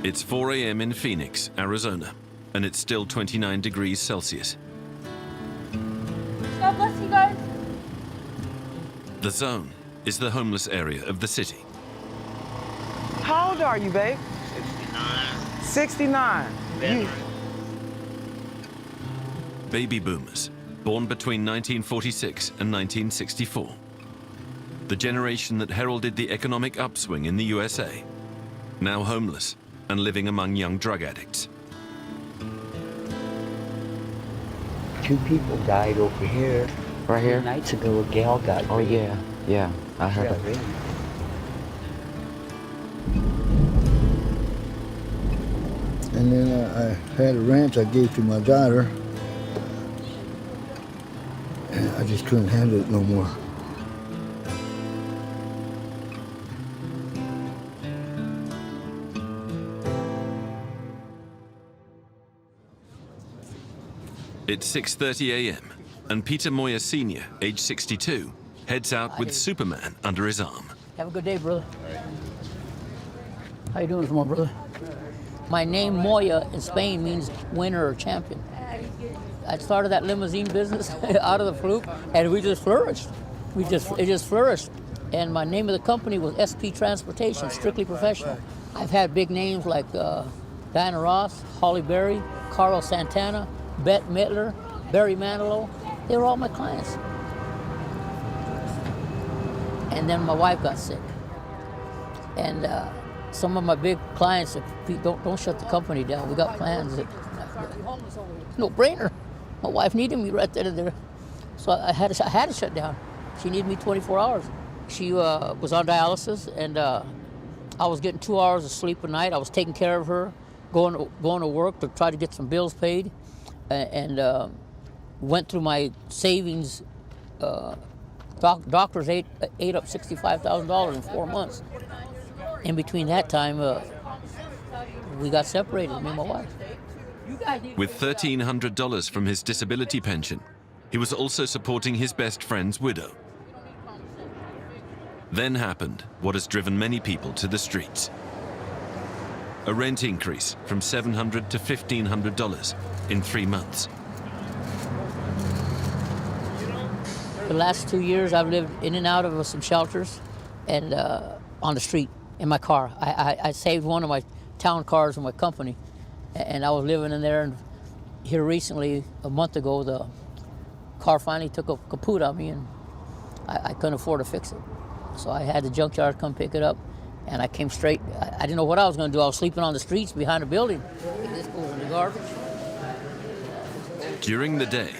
It's 4 a.m. in Phoenix, Arizona, and it's still 29 degrees Celsius. God bless you guys. The zone is the homeless area of the city. How old are you, babe? 69. 69. You, Baby boomers, born between 1946 and 1964. The generation that heralded the economic upswing in the USA, now homeless and living among young drug addicts. 2 people died over here. right here? Nights ago, a gal got Oh, yeah. Yeah, I heard got it. raped. And then I had a ranch I gave to my daughter. And I just couldn't handle it no more. It's 6:30 a.m. and Peter Moyer Sr., age 62, heads out with Superman under his arm. Have a good day, brother. How you doing, small brother? My name Moya in Spain means winner or champion. I started that limousine business out of the fluke, and we just flourished. It just flourished. And my name of the company was SP Transportation, strictly professional. I've had big names like Diana Ross, Holly Berry, Carlos Santana, Bette Midler, Barry Manilow. They were all my clients. And then my wife got sick. And some of my big clients said, "Pete, don't shut the company down. We got plans." No brainer. My wife needed me right then and there. So I had to shut down. She needed me 24 hours. She was on dialysis, and I was getting 2 hours of sleep a night. I was taking care of her, going to work to try to get some bills paid, and went through my savings. Doctors ate up $65,000 in 4 months. In between that time, we got separated, me and my wife. With $1,300 from his disability pension, he was also supporting his best friend's widow. Then happened what has driven many people to the streets. A rent increase from $700 to $1,500 in 3 months. The last 2 years, I've lived in and out of some shelters and on the street in my car. I saved one of my town cars in my company, and I was living in there. And here recently, a month ago, the car finally took a kaput on me, and I couldn't afford to fix it. So I had the junkyard come pick it up, and I came straight. I didn't know what I was going to do. I was sleeping on the streets behind a building. This goes in the garbage. During the day,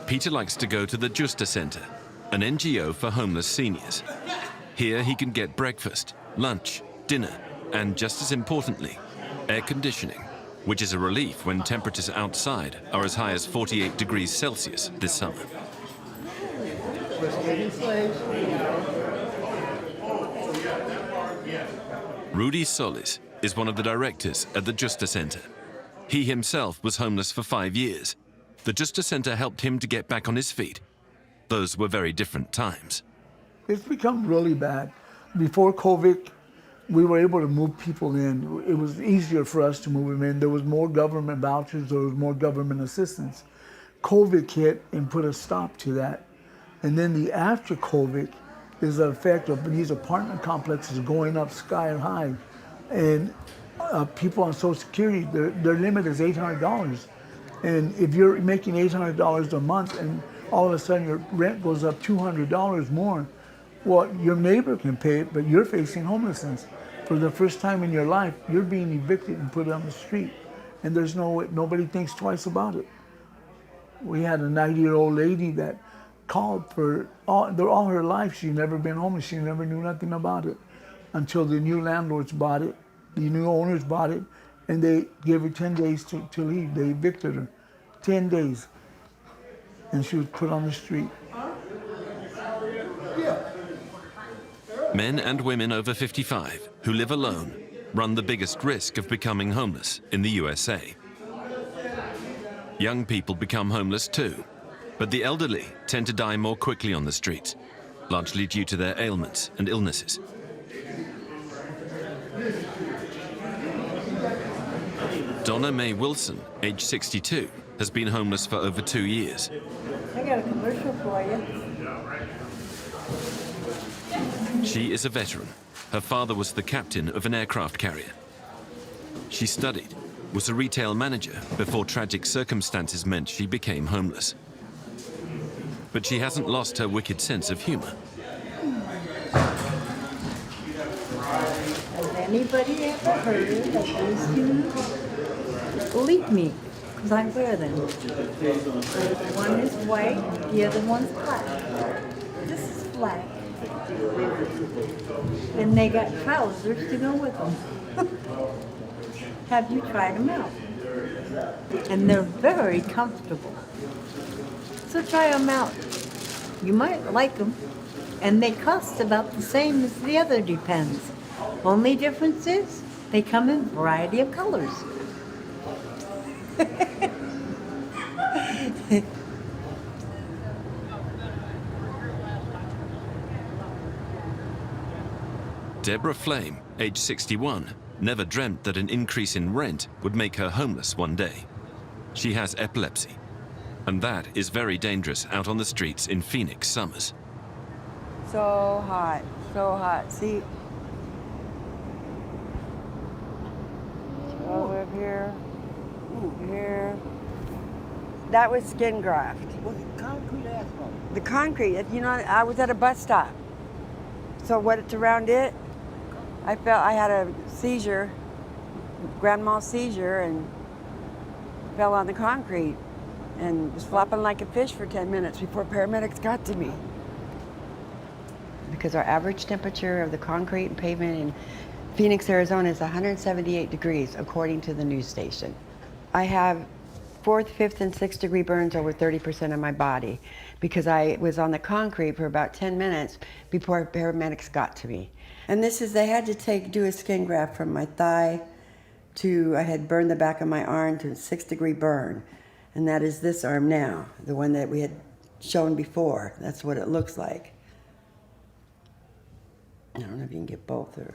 Peter likes to go to the Justa Center, an NGO for homeless seniors. Here he can get breakfast, lunch, dinner, and just as importantly, air conditioning, which is a relief when temperatures outside are as high as 48 degrees Celsius this summer. Rudy Solis is one of the directors at the Justa Center. He himself was homeless for 5 years. The Justa Center helped him to get back on his feet. Those were very different times. It's become really bad. Before COVID, we were able to move people in. It was easier for us to move them in. There was more government vouchers, there was more government assistance. COVID hit and put a stop to that. And then the after COVID is the effect of these apartment complexes going up sky high. And people on Social Security, their limit is $800. And if you're making $800 a month and all of a sudden your rent goes up $200 more, well, your neighbor can pay it, but you're facing homelessness. For the first time in your life, you're being evicted and put on the street. And there's nobody thinks twice about it. We had a 90-year-old lady that called for all her life. She'd never been homeless. She never knew nothing about it until the new landlords bought it, the new owners bought it, and they gave her 10 days to leave. They evicted her, 10 days. And she was put on the street. Men and women over 55 who live alone run the biggest risk of becoming homeless in the USA. Young people become homeless too, but the elderly tend to die more quickly on the streets, largely due to their ailments and illnesses. Donna Mae Wilson, age 62, has been homeless for over 2 years. I got a commercial for you. She is a veteran. Her father was the captain of an aircraft carrier. She studied, was a retail manager before tragic circumstances meant she became homeless. But she hasn't lost her wicked sense of humor. Has anybody ever heard of these two leak me? Because I wear them. One is white, the other one's black. This is black. And they got trousers to go with them. Have you tried them out? And they're very comfortable. So try them out. You might like them. And they cost about the same as the other Depends. Only difference is they come in a variety of colors. Deborah Flame, age 61, never dreamt that an increase in rent would make her homeless one day. She has epilepsy, and that is very dangerous out on the streets in Phoenix summers. So hot, so hot. See, over here, here. That was skin graft. Was it concrete asphalt? The concrete, you know, I was at a bus stop. So what's around it, I felt I had a seizure, grand mal seizure, and fell on the concrete and was flopping like a fish for 10 minutes before paramedics got to me. Because our average temperature of the concrete and pavement in Phoenix, Arizona is 178 degrees, according to the news station. I have 4th, 5th, and 6th degree burns over 30% of my body because I was on the concrete for about 10 minutes before paramedics got to me. And this is, they had to do a skin graft from my thigh to, I had burned the back of my arm to a 6th degree burn. And that is this arm now, the one that we had shown before. That's what it looks like. I don't know if you can get both or.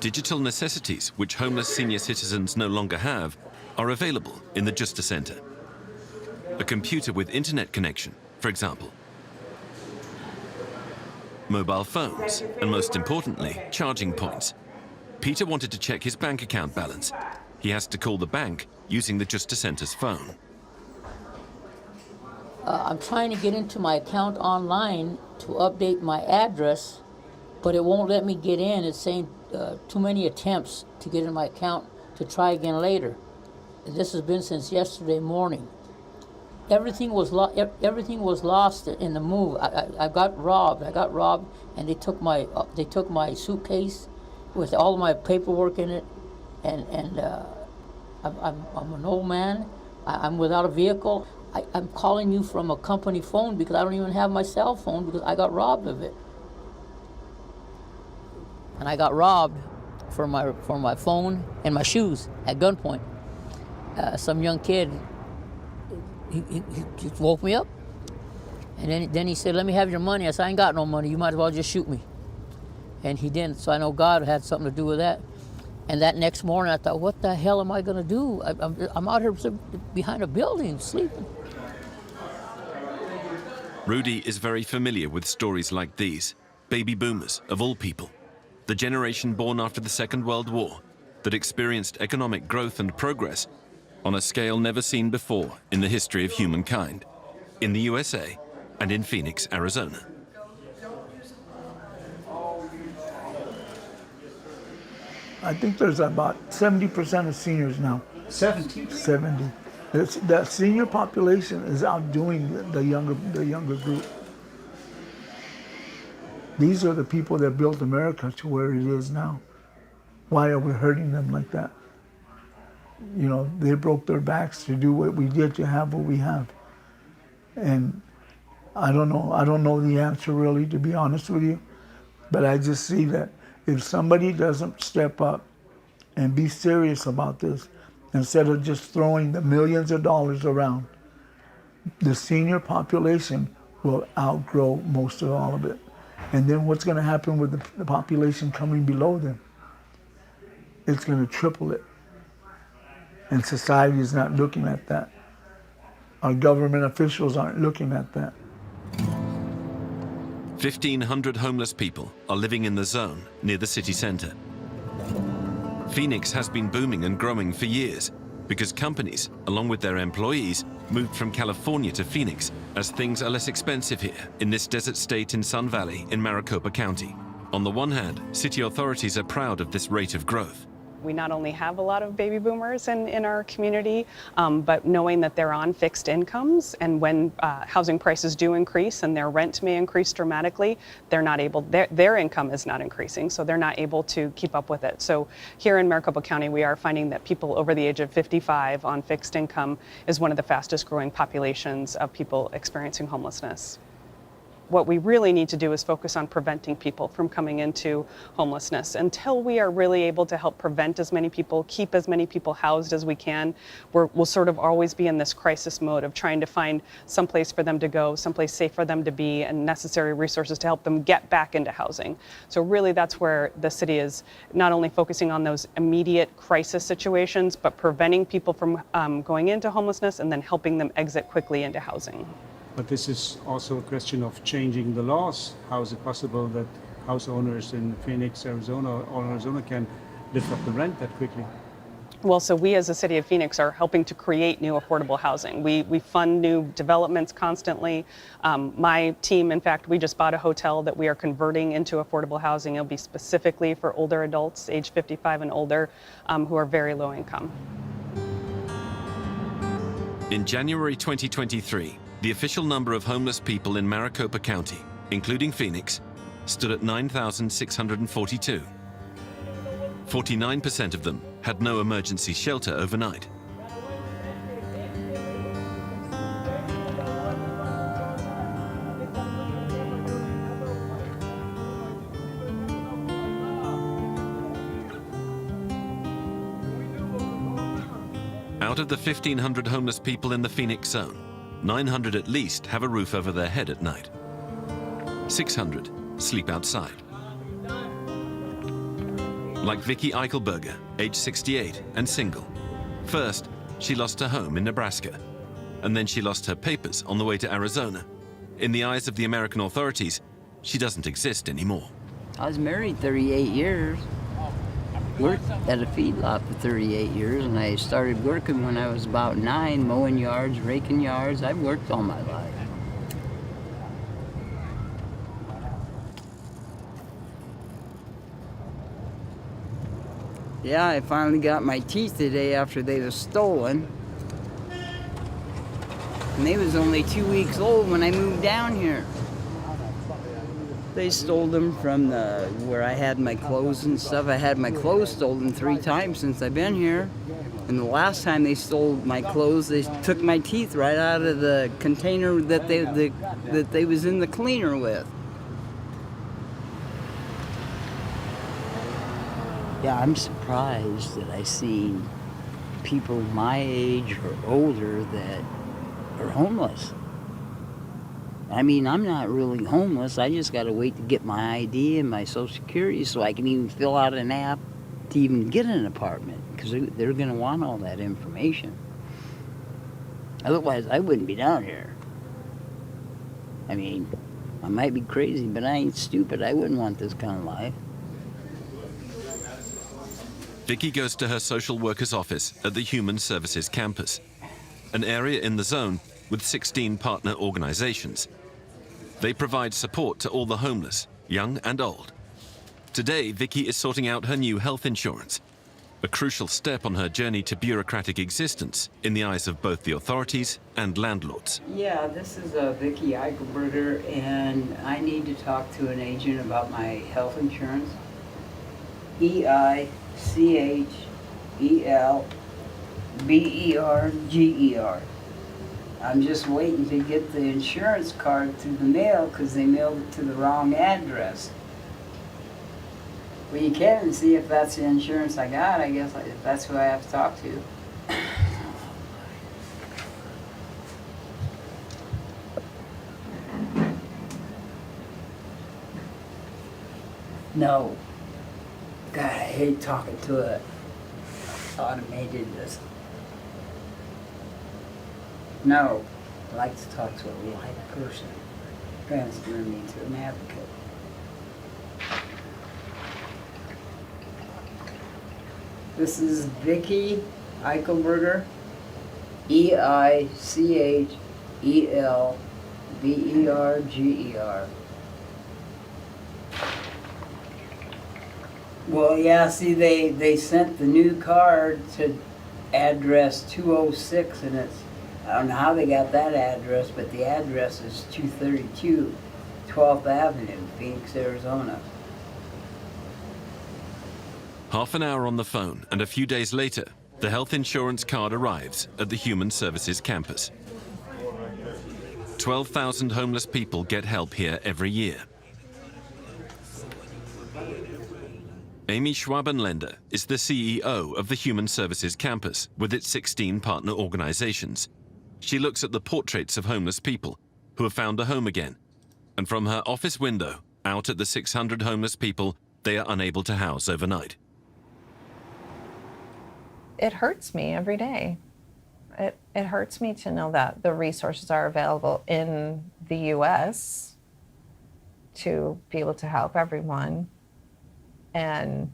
Digital necessities, which homeless senior citizens no longer have, are available in the Justice Center. A computer with internet connection, for example. Mobile phones, and most importantly, charging points. Peter wanted to check his bank account balance. He has to call the bank using the Justice Center's phone. I'm trying to get into my account online to update my address, but it won't let me get in. It's saying too many attempts to get in my account to try again later. And this has been since yesterday morning. Everything was lost in the move. I got robbed. And they took my suitcase with all my paperwork in it, and I'm an old man. I'm without a vehicle. I'm calling you from a company phone because I don't even have my cell phone because I got robbed of it. And I got robbed for my phone and my shoes at gunpoint. Some young kid, he just woke me up, and then he said, "Let me have your money." I said, "I ain't got no money. You might as well just shoot me." And he didn't. So I know God had something to do with that. And that next morning, I thought, "What the hell am I going to do? I'm out here behind a building sleeping." Rudy is very familiar with stories like these. Baby boomers, of all people. The generation born after the Second World War that experienced economic growth and progress on a scale never seen before in the history of humankind, in the USA and in Phoenix, Arizona. I think there's about 70% of seniors now. 70. 70. The senior population is outdoing the younger group. These are the people that built America to where it is now. Why are we hurting them like that? You know, they broke their backs to do what we did to have what we have. And I don't know the answer really, to be honest with you. But I just see that if somebody doesn't step up and be serious about this, instead of just throwing the millions of dollars around, The senior population will outgrow most of all of it. And then what's going to happen with the population coming below them? It's going to triple it. And society is not looking at that. Our government officials aren't looking at that. 1,500 homeless people are living in the zone near the city center. Phoenix has been booming and growing for years because companies, along with their employees, moved from California to Phoenix as things are less expensive here in this desert state in Sun Valley in Maricopa County. On the one hand, city authorities are proud of this rate of growth. We not only have a lot of baby boomers in our community, but knowing that they're on fixed incomes, and when housing prices do increase and their rent may increase dramatically, they're not able, their income is not increasing, so they're not able to keep up with it. So here in Maricopa County, we are finding that people over the age of 55 on fixed income is one of the fastest growing populations of people experiencing homelessness. What we really need to do is focus on preventing people from coming into homelessness. Until we are really able to help prevent as many people, keep as many people housed as we can, we'll sort of always be in this crisis mode of trying to find some place for them to go, someplace safe for them to be, and necessary resources to help them get back into housing. So really that's where the city is not only focusing on those immediate crisis situations, but preventing people from going into homelessness and then helping them exit quickly into housing. But this is also a question of changing the laws. How is it possible that house owners in Phoenix, Arizona, or Arizona can lift up the rent that quickly? Well, so we as the city of Phoenix are helping to create new affordable housing. We fund new developments constantly. My team, in fact, we just bought a hotel that we are converting into affordable housing. It'll be specifically for older adults, age 55 and older, who are very low income. In January 2023, the official number of homeless people in Maricopa County, including Phoenix, stood at 9,642. 49% of them had no emergency shelter overnight. Out of the 1,500 homeless people in the Phoenix zone, 900 at least have a roof over their head at night. 600 sleep outside. Like Vicky Eichelberger, age 68 and single. First, she lost her home in Nebraska, and then she lost her papers on the way to Arizona. In the eyes of the American authorities, she doesn't exist anymore. I was married 38 years. Worked at a feedlot for 38 years, and I started working when I was about 9, mowing yards, raking yards. I've worked all my life. Yeah, I finally got my teeth today after they were stolen. And they was only 2 weeks old when I moved down here. They stole them from where I had my clothes and stuff. I had my clothes stolen 3 times since I've been here. And the last time they stole my clothes, they took my teeth right out of the container that they was in the cleaner with. Yeah, I'm surprised that I see people my age or older that are homeless. I mean, I'm not really homeless. I just got to wait to get my ID and my Social Security so I can even fill out an app to even get an apartment, because they're going to want all that information. Otherwise, I wouldn't be down here. I mean, I might be crazy, but I ain't stupid. I wouldn't want this kind of life. Vicky goes to her social worker's office at the Human Services campus, an area in the zone with 16 partner organizations. They provide support to all the homeless, young and old. Today, Vicky is sorting out her new health insurance, a crucial step on her journey to bureaucratic existence in the eyes of both the authorities and landlords. Yeah, this is Vicky Eichelberger, and I need to talk to an agent about my health insurance. Eichelberger. I'm just waiting to get the insurance card through the mail because they mailed it to the wrong address. Well, you can see if that's the insurance I got, I guess, if that's who I have to talk to. No. God, I hate talking to a automated this. No. I like to talk to a live person. Transfer me to an advocate. This is Vicky Eichelberger, Eichelberger. Well, yeah, see, they sent the new card to address 206, and it's, I don't know how they got that address, but the address is 232 12th Avenue, Phoenix, Arizona. Half an hour on the phone, and a few days later, the health insurance card arrives at the Human Services campus. 12,000 homeless people get help here every year. Amy Schwabenländer is the CEO of the Human Services campus with its 16 partner organizations. She looks at the portraits of homeless people who have found a home again. And from her office window, out at the 600 homeless people they are unable to house overnight. It hurts me every day. It hurts me to know that the resources are available in the U.S. to be able to help everyone, and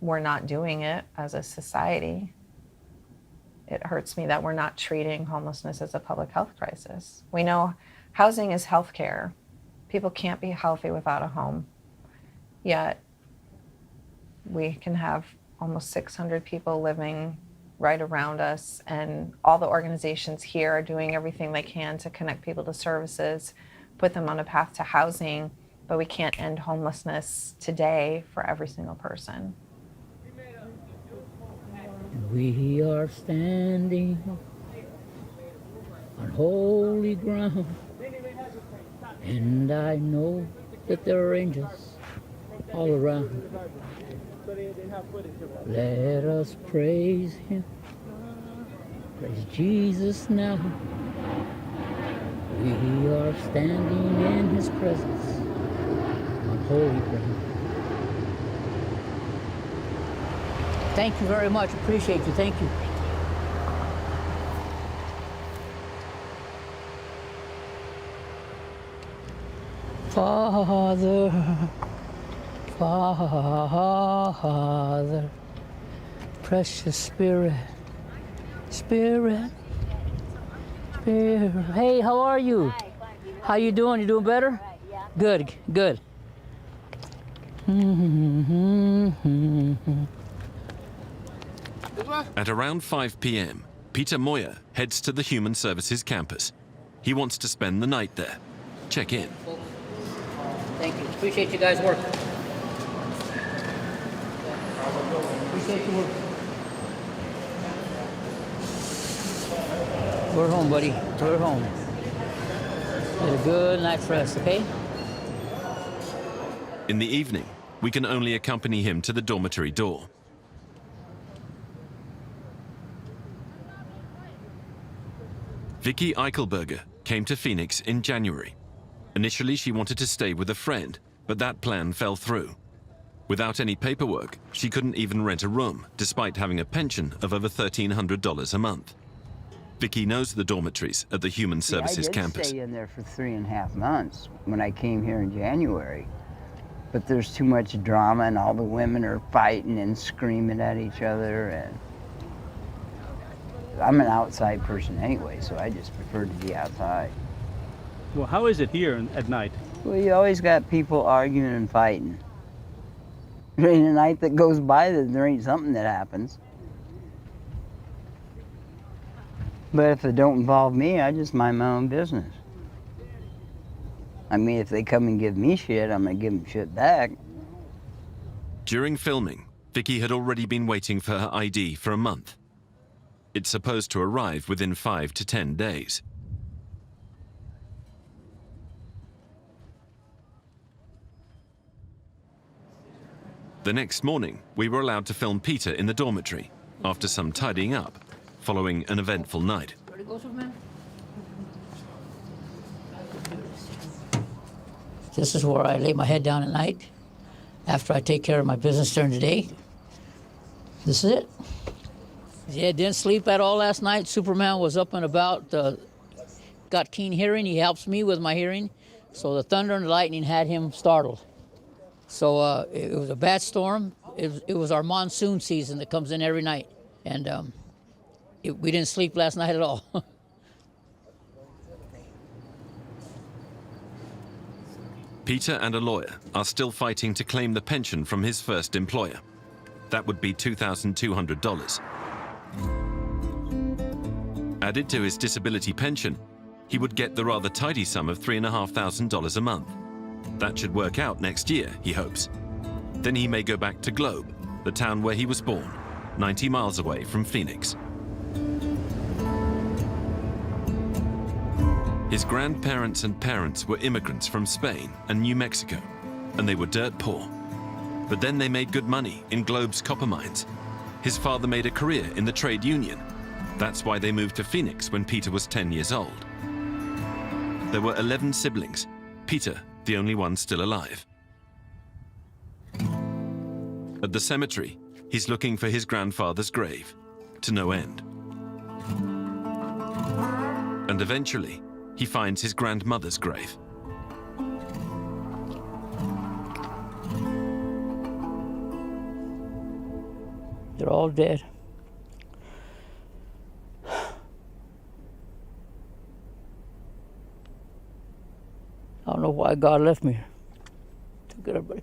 we're not doing it as a society. It hurts me that we're not treating homelessness as a public health crisis. We know housing is health care. People can't be healthy without a home. Yet we can have almost 600 people living right around us, and all the organizations here are doing everything they can to connect people to services, put them on a path to housing, but we can't end homelessness today for every single person. We are standing on holy ground, and I know that there are angels all around. Let us praise him, praise Jesus now. We are standing in his presence on holy ground. Thank you very much. Appreciate you. Thank you. Father, Father, precious Spirit, Spirit, Spirit. Hey, how are you? Hi, how you doing? You doing better? Right, yeah. Good, good. At around 5 p.m., Peter Moyer heads to the Human Services campus. He wants to spend the night there. Check in. Thank you. Appreciate you guys' work. Appreciate your work. We're home, buddy. We're home. Get a good night's rest, okay? In the evening, we can only accompany him to the dormitory door. Vicky Eichelberger came to Phoenix in January. Initially, she wanted to stay with a friend, but that plan fell through. Without any paperwork, she couldn't even rent a room, despite having a pension of over $1,300 a month. Vicky knows the dormitories at the Human Services campus. I did stay in there for 3.5 months when I came here in January. But there's too much drama, and all the women are fighting and screaming at each other, and I'm an outside person anyway, so I just prefer to be outside. Well, how is it here at night? Well, you always got people arguing and fighting. There ain't a night that goes by that there ain't something that happens. But if it don't involve me, I just mind my own business. I mean, if they come and give me shit, I'm gonna give them shit back. During filming, Vicky had already been waiting for her ID for a month. It's supposed to arrive within 5 to 10 days. The next morning, we were allowed to film Peter in the dormitory after some tidying up, following an eventful night. This is where I lay my head down at night. after I take care of my business during the day, this is it. Yeah, didn't sleep at all last night. Superman was up and about, got keen hearing. He helps me with my hearing. So the thunder and the lightning had him startled. So it was a bad storm. It was our monsoon season that comes in every night. And we didn't sleep last night at all. Peter and a lawyer are still fighting to claim the pension from his first employer. That would be $2,200. Added to his disability pension, he would get the rather tidy sum of $3,500 a month. That should work out next year, he hopes. Then he may go back to Globe, the town where he was born, 90 miles away from Phoenix. His grandparents and parents were immigrants from Spain and New Mexico, and they were dirt poor. But then they made good money in Globe's copper mines. His father made a career in the trade union. That's why they moved to Phoenix when Peter was 10 years old. There were 11 siblings, Peter the only one still alive. At the cemetery, he's looking for his grandfather's grave, to no end. And eventually, he finds his grandmother's grave. They're all dead. I don't know why God left me here. Took everybody.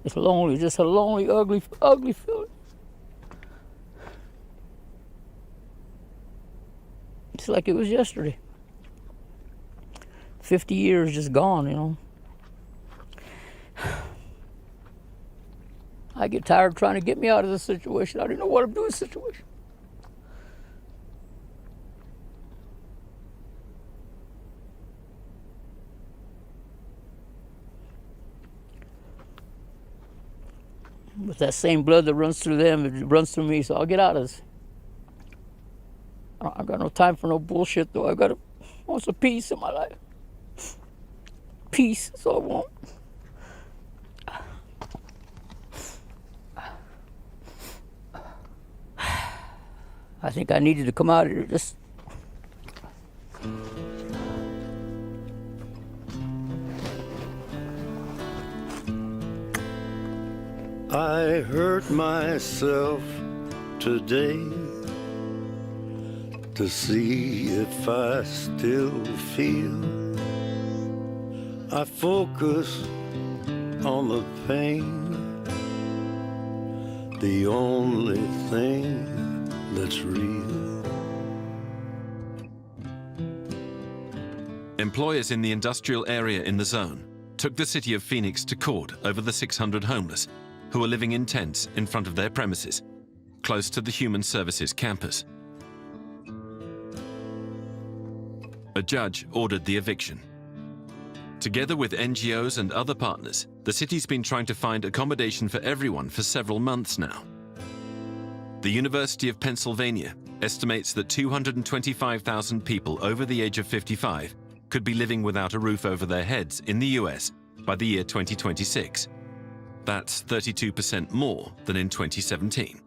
It's lonely, just a lonely, ugly, ugly feeling. It's like it was yesterday. 50 years just gone, you know. I get tired trying to get me out of this situation. I don't know what I'm doing in this situation. With that same blood that runs through them, it runs through me, so I'll get out of this. I got no time for no bullshit, though. I want some peace in my life. Peace, that's all I want. I think I needed to come out of here. Just I hurt myself today to see if I still feel. I focus on the pain, the only thing that's real. Employers in the industrial area in the zone took the city of Phoenix to court over the 600 homeless who were living in tents in front of their premises, close to the Human Services campus. A judge ordered the eviction. Together with NGOs and other partners, the city's been trying to find accommodation for everyone for several months now. The University of Pennsylvania estimates that 225,000 people over the age of 55 could be living without a roof over their heads in the US by the year 2026. That's 32% more than in 2017.